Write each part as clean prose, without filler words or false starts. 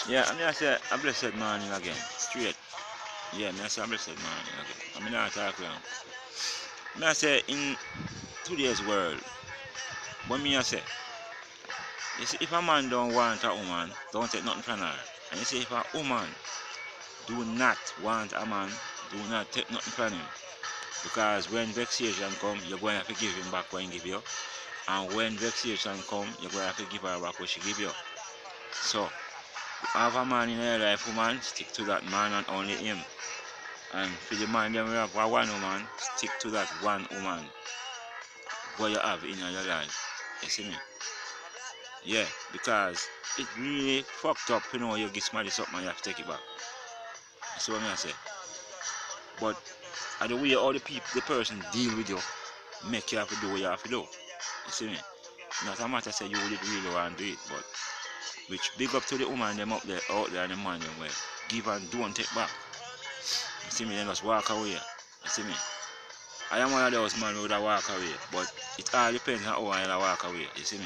Yeah, I mean I say a blessed morning again. Straight. Yeah, me I say a blessed morning again. I mean I talk long. Me I say in today's world, what me I say, you see if a man don't want a woman, don't take nothing from her. And you see if a woman do not want a man, do not take nothing from him. Because when vexation come, you're going to have to give him back what he give you. And when vexation come, you're going to have to give her back what she give you. So, have a man in your life, woman, stick to that man and only him. And for the man them we have one woman, stick to that one woman what you have in your life. You see me? Yeah, because it really fucked up, you give somebody something and you have to take it back. You see what I say? But the way all the people, the person deal with you, make you have to do what you have to do. You see me? Not a matter say you would really want to do it, but which big up to the woman them out there and the man them well. Give and don't take back. You see me, then just walk away. You see me? I am one of those men who would walk away, but it all depends on how I walk away. You see me?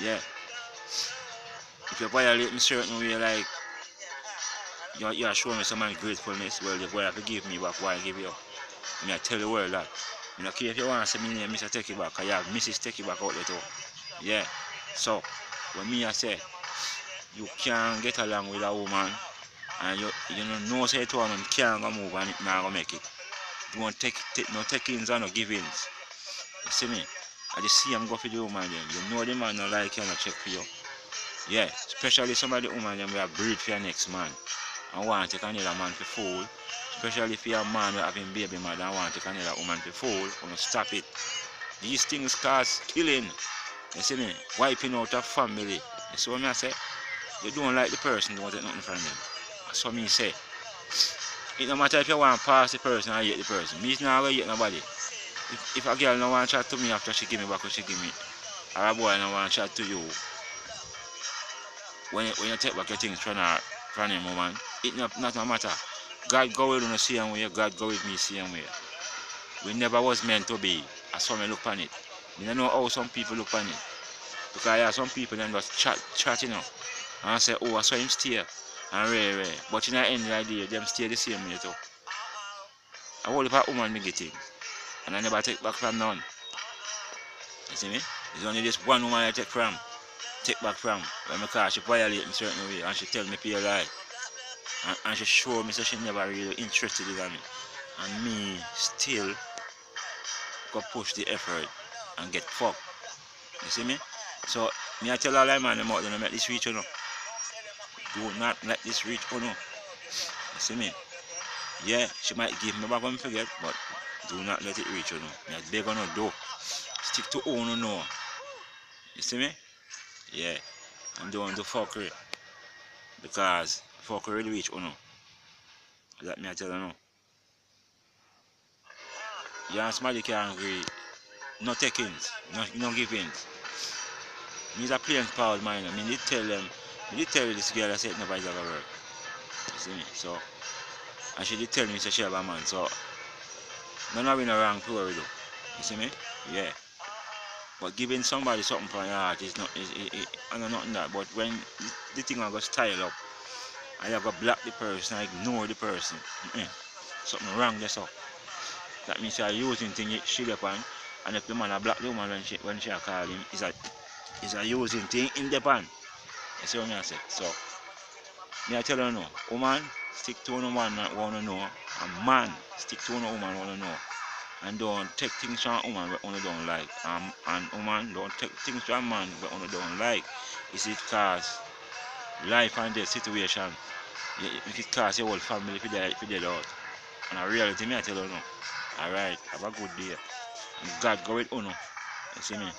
Yeah. If you violate me certain way, like you're showing me some gratefulness, well, you're going to have to give me back what I give you. I tell the world that. I don't care if you want to say me name, Mr. Take It Back, because you have Mrs. Take It Back out there too. Yeah. So, when me I say, you can't get along with a woman, and you know say to her, can't go move and it not go make it. Don't take no take-ins and no give-ins. You see me? I just see him go for the woman them. You know the man no like you and no check for you. Yeah, especially somebody woman them will breed for your next man. And want to take another man for fool. Especially if you're a man who having baby mother and want to take another woman for fool. Gonna stop it. These things cause killing. You see me? Wiping out a family. You see what I say? You don't like the person, don't take nothing from them. That's what me say. It no matter if you want to pass the person or hate the person. Me not going to hate nobody. If a girl no want to chat to me after she give me back what she give me, or a boy no want to chat to you, when you take back your things from him, woman, it not no matter. God go with you the same way, God go with me the same way. We never was meant to be. That's how I look on it. You don't know how some people look on it. Because yeah, some people then just chat, and say, oh, I saw him stay. And rare. But in the end of the day, them stay the same way too. I hold up a woman me get things. And I never take back from none. You see me? It's only this one woman I take back from. When I call she violate me certain way and she tell me pay a lie. And she show me that she never really interested in me. And me still go push the effort and get fucked. You see me? So me I tell all that man them out, don't let this reach you know. Do not let this reach you know. You see me? Yeah, she might give me back when I forget, but do not let it reach you know. Me I beg on no do. Stick to who you know. You see me? Yeah. And don't do fuckery. Because fuckery really reach you know. That me I tell you know. Yeah, somebody can agree. No take-ins, no give-ins. Me's a plain proud man. I did tell this girl I said nobody's ever work. You see me? So, and she did tell me she have a man. So, none of it no wrong to her though. You see me? Yeah. But giving somebody something from your heart is not, I know nothing that. But when the thing I go style up, and you go block the person, and ignore the person, something wrong there so. That means you're using things she upon, and if the man a block the woman when she call him, is a using thing in the pan. You see what I say? So, me I tell you no, woman, stick to no man that wanna know, and man, stick to no woman wanna know. And don't take things from a woman that you don't like. And woman, don't take things from a man that you don't like. Is it cause life and death situation? If it cause your whole family if you dead out. And a reality, me I tell you no. Alright, have a good day. And God go with you. You see me?